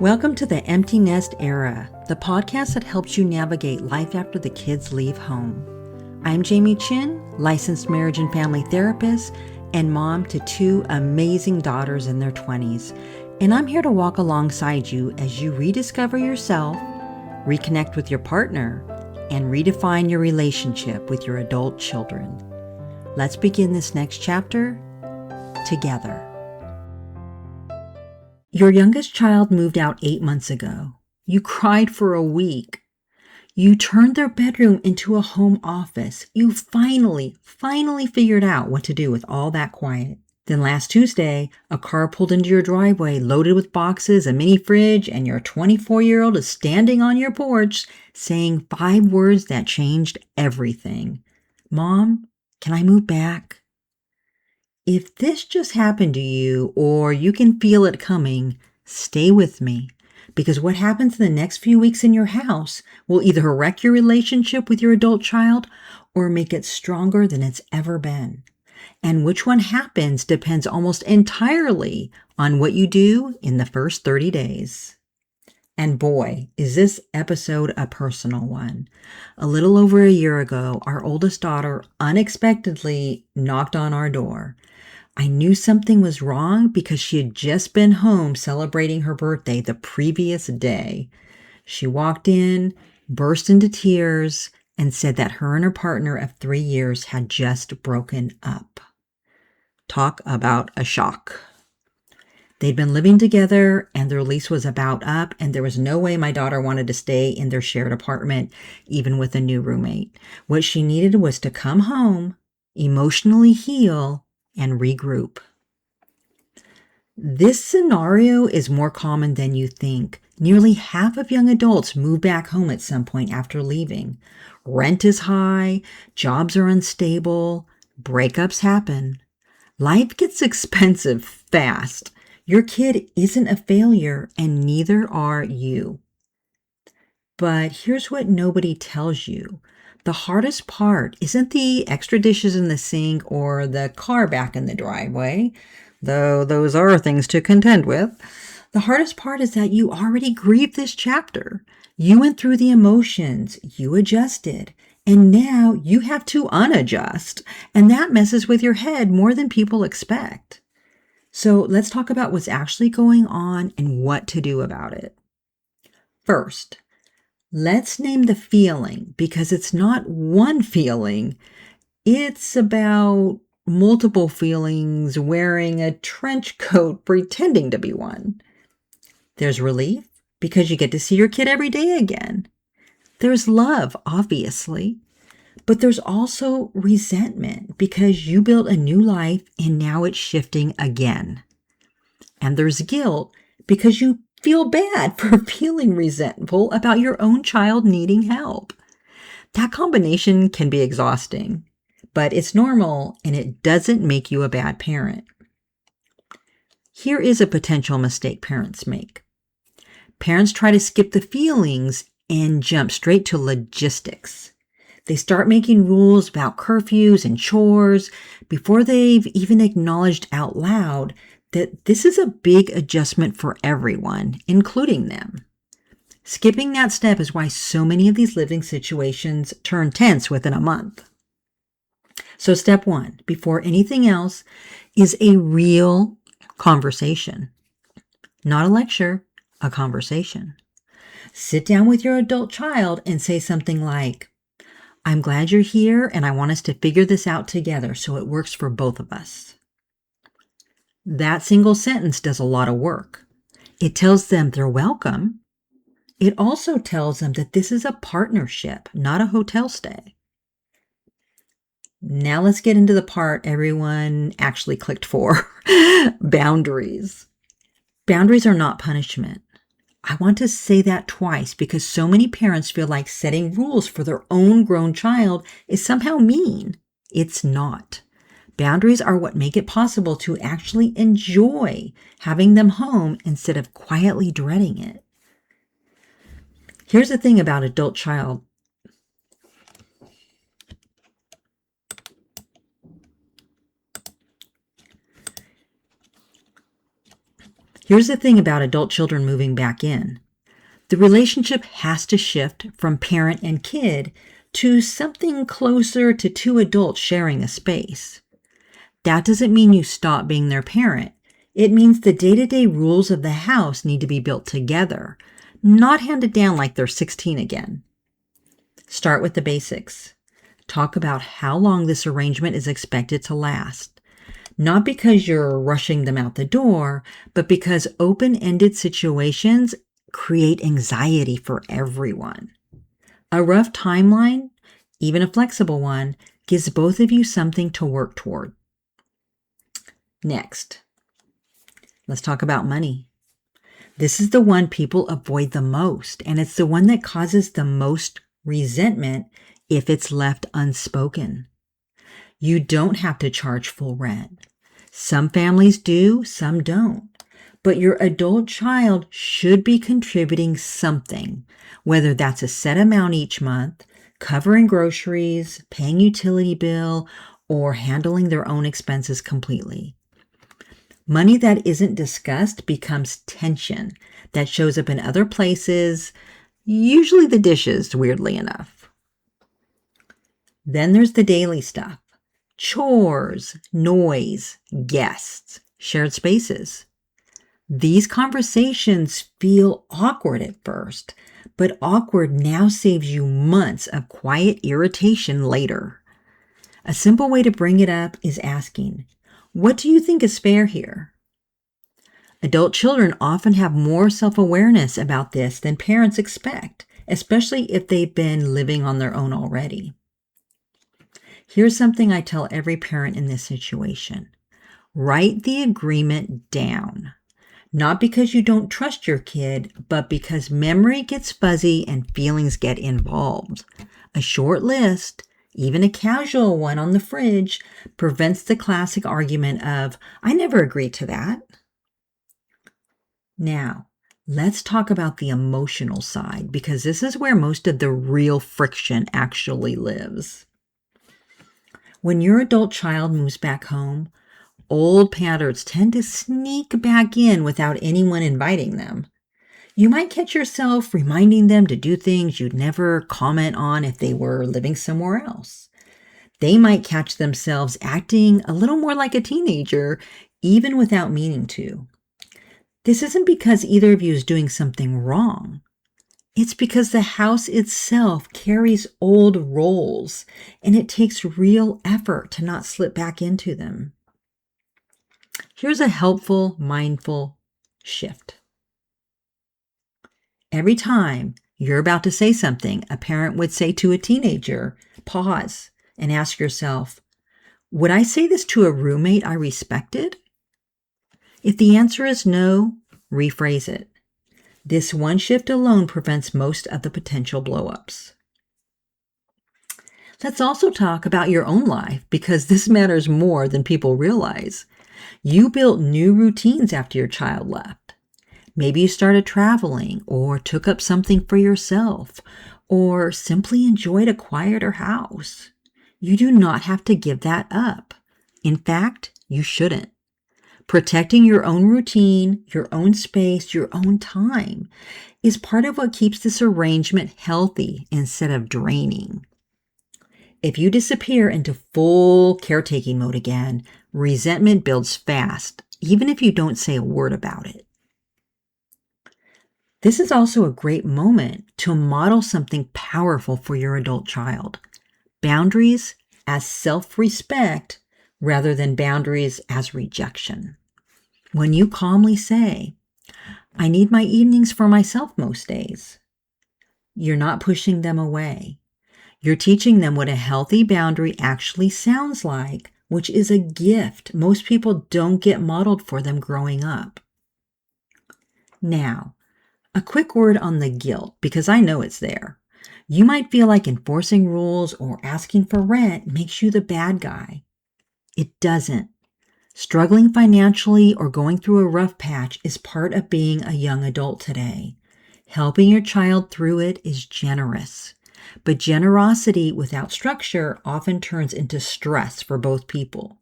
Welcome to the Empty Nest Era, the podcast that helps you navigate life after the kids leave home. I'm Jamie Chin, licensed marriage and family therapist and mom to two amazing daughters in their 20s, and I'm here to walk alongside you as you rediscover yourself, reconnect with your partner, and redefine your relationship with your adult children. Let's begin this next chapter together. Your youngest child moved out 8 months ago. You cried for a week. You turned their bedroom into a home office. You finally figured out what to do with all that quiet. Then last Tuesday, a car pulled into your driveway loaded with boxes, a mini fridge, and your 24-year-old is standing on your porch saying 5 words that changed everything. Mom, can I move back? If this just happened to you, or you can feel it coming, stay with me, because what happens in the next few weeks in your house will either wreck your relationship with your adult child or make it stronger than it's ever been. And which one happens depends almost entirely on what you do in the first 30 days. And boy, is this episode a personal one. A little over a year ago, our oldest daughter unexpectedly knocked on our door. I knew something was wrong because she had just been home celebrating her birthday the previous day. She walked in, burst into tears, and said that her and her partner of 3 years had just broken up. Talk about a shock. They'd been living together and their lease was about up, and there was no way my daughter wanted to stay in their shared apartment, even with a new roommate. What she needed was to come home, emotionally heal, and regroup. This scenario is more common than you think. Nearly half of young adults move back home at some point after leaving. Rent is high, jobs are unstable, breakups happen. Life gets expensive fast. Your kid isn't a failure, and neither are you. But here's what nobody tells you. The hardest part isn't the extra dishes in the sink or the car back in the driveway, though those are things to contend with. The hardest part is that you already grieved this chapter. You went through the emotions, you adjusted, and now you have to unadjust, and that messes with your head more than people expect. So let's talk about what's actually going on and what to do about it. First, let's name the feeling, because it's not one feeling. It's about multiple feelings wearing a trench coat pretending to be one. There's relief because you get to see your kid every day again. There's love, obviously, but there's also resentment because you built a new life and now it's shifting again. And there's guilt because you feel bad for feeling resentful about your own child needing help. That combination can be exhausting, but it's normal and it doesn't make you a bad parent. Here is a potential mistake parents make. Parents try to skip the feelings and jump straight to logistics. They start making rules about curfews and chores before they've even acknowledged out loud that this is a big adjustment for everyone, including them. Skipping that step is why so many of these living situations turn tense within a month. So step 1, before anything else, is a real conversation. Not a lecture, a conversation. Sit down with your adult child and say something like, "I'm glad you're here and I want us to figure this out together so it works for both of us." That single sentence does a lot of work. It tells them they're welcome. It also tells them that this is a partnership, not a hotel stay. Now let's get into the part everyone actually clicked for. Boundaries. Boundaries are not punishment. I want to say that twice because so many parents feel like setting rules for their own grown child is somehow mean. It's not. Boundaries are what make it possible to actually enjoy having them home instead of quietly dreading it. Here's the thing about adult child. Here's the thing about adult children moving back in. The relationship has to shift from parent and kid to something closer to two adults sharing a space. That doesn't mean you stop being their parent. It means the day-to-day rules of the house need to be built together, not handed down like they're 16 again. Start with the basics. Talk about how long this arrangement is expected to last. Not because you're rushing them out the door, but because open-ended situations create anxiety for everyone. A rough timeline, even a flexible one, gives both of you something to work toward. Next, let's talk about money. This is the one people avoid the most, and it's the one that causes the most resentment if it's left unspoken. You don't have to charge full rent. Some families do, some don't. But your adult child should be contributing something, whether that's a set amount each month, covering groceries, paying utility bill, or handling their own expenses completely. Money that isn't discussed becomes tension that shows up in other places, usually the dishes, weirdly enough. Then there's the daily stuff. Chores, noise, guests, shared spaces. These conversations feel awkward at first, but awkward now saves you months of quiet irritation later. A simple way to bring it up is asking, "What do you think is fair here?" Adult children often have more self-awareness about this than parents expect, especially if they've been living on their own already. Here's something I tell every parent in this situation. Write the agreement down. Not because you don't trust your kid, but because memory gets fuzzy and feelings get involved. A short list, even a casual one on the fridge, prevents the classic argument of, "I never agreed to that." Now, let's talk about the emotional side, because this is where most of the real friction actually lives. When your adult child moves back home, old patterns tend to sneak back in without anyone inviting them. You might catch yourself reminding them to do things you'd never comment on if they were living somewhere else. They might catch themselves acting a little more like a teenager, even without meaning to. This isn't because either of you is doing something wrong. It's because the house itself carries old roles, and it takes real effort to not slip back into them. Here's a helpful, mindful shift. Every time you're about to say something a parent would say to a teenager, pause and ask yourself, would I say this to a roommate I respected? If the answer is no, rephrase it. This one shift alone prevents most of the potential blowups. Let's also talk about your own life, because this matters more than people realize. You built new routines after your child left. Maybe you started traveling, or took up something for yourself, or simply enjoyed a quieter house. You do not have to give that up. In fact, you shouldn't. Protecting your own routine, your own space, your own time is part of what keeps this arrangement healthy instead of draining. If you disappear into full caretaking mode again, resentment builds fast, even if you don't say a word about it. This is also a great moment to model something powerful for your adult child. Boundaries as self-respect rather than boundaries as rejection. When you calmly say, "I need my evenings for myself most days," you're not pushing them away. You're teaching them what a healthy boundary actually sounds like, which is a gift most people don't get modeled for them growing up. Now, a quick word on the guilt, because I know it's there. You might feel like enforcing rules or asking for rent makes you the bad guy. It doesn't. Struggling financially or going through a rough patch is part of being a young adult today. Helping your child through it is generous. But generosity without structure often turns into stress for both people.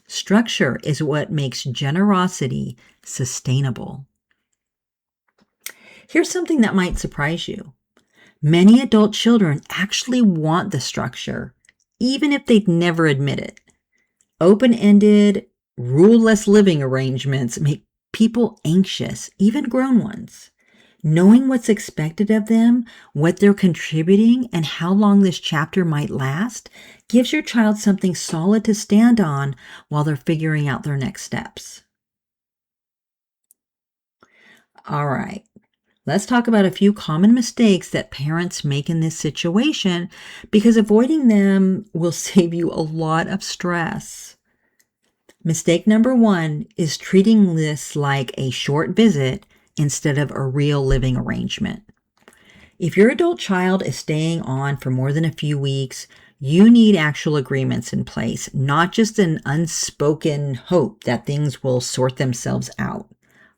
Structure is what makes generosity sustainable. Here's something that might surprise you. Many adult children actually want the structure, even if they'd never admit it. Open-ended, rule-less living arrangements make people anxious, even grown ones. Knowing what's expected of them, what they're contributing, and how long this chapter might last gives your child something solid to stand on while they're figuring out their next steps. All right, let's talk about a few common mistakes that parents make in this situation, because avoiding them will save you a lot of stress. Mistake number 1 is treating this like a short visit instead of a real living arrangement. If your adult child is staying on for more than a few weeks, you need actual agreements in place, not just an unspoken hope that things will sort themselves out.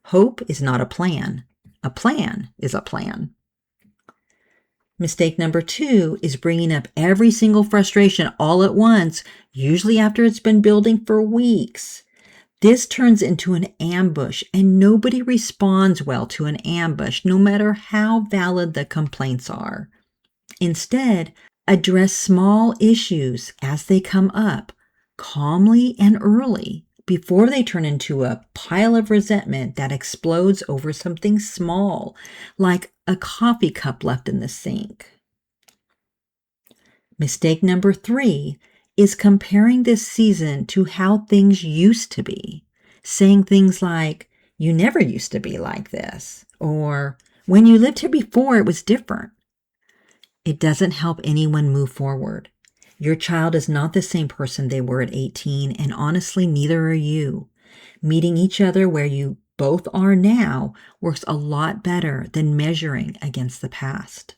Hope is not a plan. A plan is a plan. Mistake number 2 is bringing up every single frustration all at once, usually after it's been building for weeks. This turns into an ambush, and nobody responds well to an ambush, no matter how valid the complaints are. Instead, address small issues as they come up, calmly and early, before they turn into a pile of resentment that explodes over something small, like a coffee cup left in the sink. Mistake number 3 is comparing this season to how things used to be, saying things like, "You never used to be like this," or "When you lived here before, it was different." It doesn't help anyone move forward. Your child is not the same person they were at 18, and honestly, neither are you. Meeting each other where you both are now works a lot better than measuring against the past.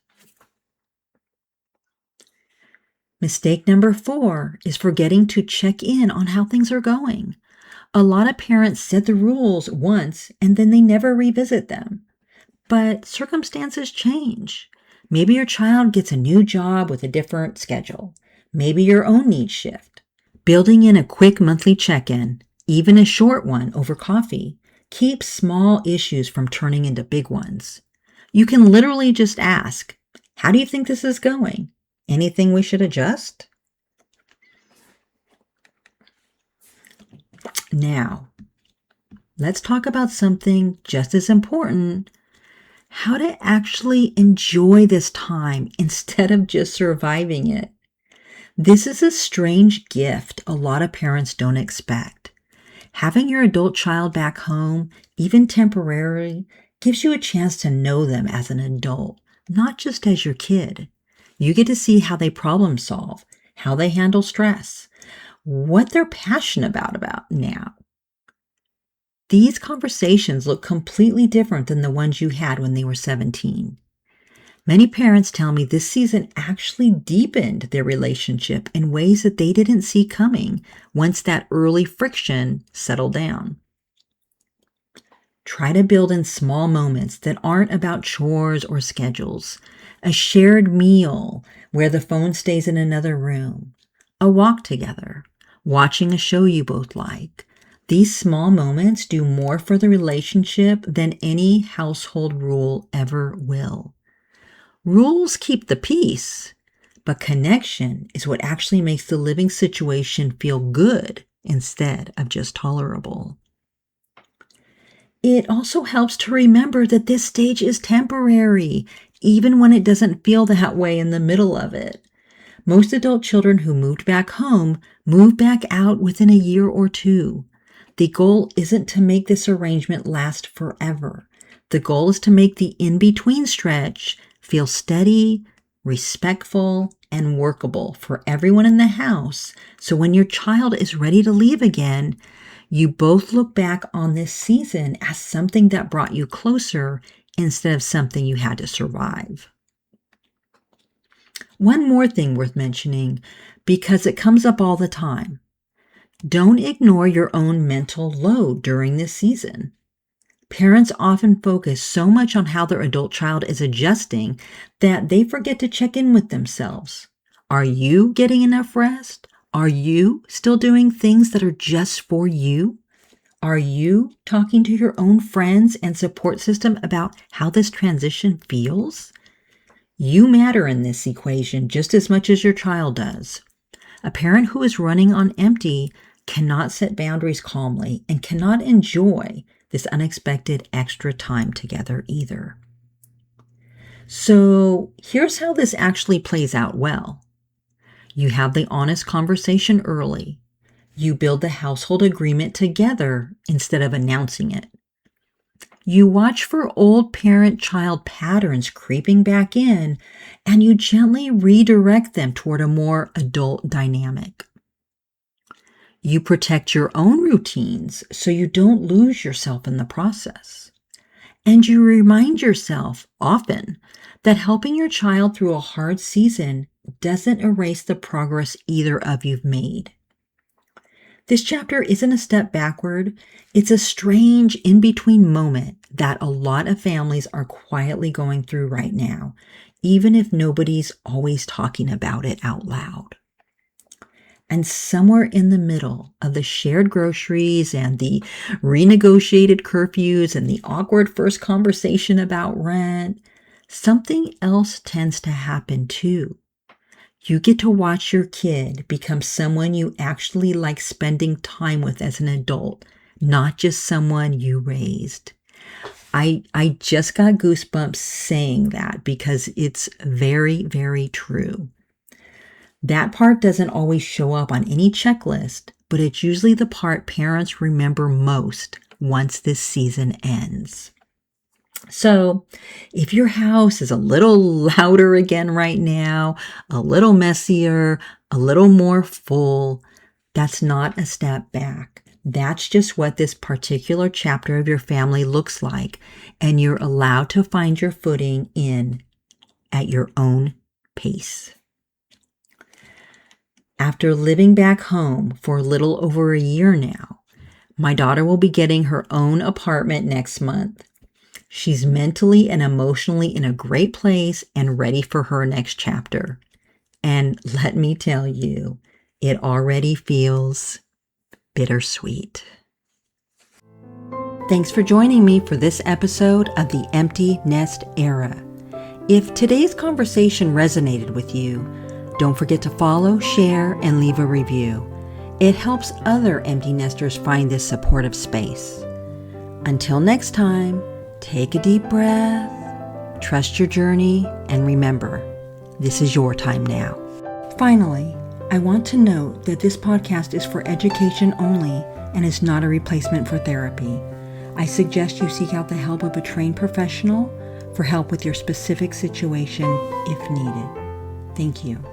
Mistake number 4 is forgetting to check in on how things are going. A lot of parents set the rules once and then they never revisit them. But circumstances change. Maybe your child gets a new job with a different schedule. Maybe your own needs shift. Building in a quick monthly check-in, even a short one over coffee, keeps small issues from turning into big ones. You can literally just ask, "How do you think this is going? Anything we should adjust?" Now, let's talk about something just as important: how to actually enjoy this time instead of just surviving it. This is a strange gift a lot of parents don't expect. Having your adult child back home, even temporarily, gives you a chance to know them as an adult, not just as your kid. You get to see how they problem solve, how they handle stress, what they're passionate about now. These conversations look completely different than the ones you had when they were 17. Many parents tell me this season actually deepened their relationship in ways that they didn't see coming once that early friction settled down. Try to build in small moments that aren't about chores or schedules. A shared meal where the phone stays in another room. A walk together. Watching a show you both like. These small moments do more for the relationship than any household rule ever will. Rules keep the peace, but connection is what actually makes the living situation feel good instead of just tolerable. It also helps to remember that this stage is temporary, even when it doesn't feel that way in the middle of it. Most adult children who moved back home move back out within a year or 2. The goal isn't to make this arrangement last forever. The goal is to make the in-between stretch feel steady, respectful, and workable for everyone in the house, so when your child is ready to leave again, you both look back on this season as something that brought you closer instead of something you had to survive. One more thing worth mentioning, because it comes up all the time. Don't ignore your own mental load during this season. Parents often focus so much on how their adult child is adjusting that they forget to check in with themselves. Are you getting enough rest? Are you still doing things that are just for you? Are you talking to your own friends and support system about how this transition feels? You matter in this equation just as much as your child does. A parent who is running on empty cannot set boundaries calmly and cannot enjoy this unexpected extra time together either. So here's how this actually plays out well. You have the honest conversation early. You build the household agreement together instead of announcing it. You watch for old parent-child patterns creeping back in, and you gently redirect them toward a more adult dynamic. You protect your own routines so you don't lose yourself in the process. And you remind yourself often that helping your child through a hard season doesn't erase the progress either of you've made. This chapter isn't a step backward. It's a strange in-between moment that a lot of families are quietly going through right now, even if nobody's always talking about it out loud. And somewhere in the middle of the shared groceries and the renegotiated curfews and the awkward first conversation about rent, something else tends to happen too. You get to watch your kid become someone you actually like spending time with as an adult, not just someone you raised. I just got goosebumps saying that because it's very, very true. That part doesn't always show up on any checklist, but it's usually the part parents remember most once this season ends. So if your house is a little louder again right now, a little messier, a little more full, that's not a step back. That's just what this particular chapter of your family looks like, and you're allowed to find your footing in at your own pace. After living back home for a little over a year now, my daughter will be getting her own apartment next month. She's mentally and emotionally in a great place and ready for her next chapter. And let me tell you, it already feels bittersweet. Thanks for joining me for this episode of the Empty Nest Era. If today's conversation resonated with you, don't forget to follow, share, and leave a review. It helps other empty nesters find this supportive space. Until next time, take a deep breath, trust your journey, and remember, this is your time now. Finally, I want to note that this podcast is for education only and is not a replacement for therapy. I suggest you seek out the help of a trained professional for help with your specific situation if needed. Thank you.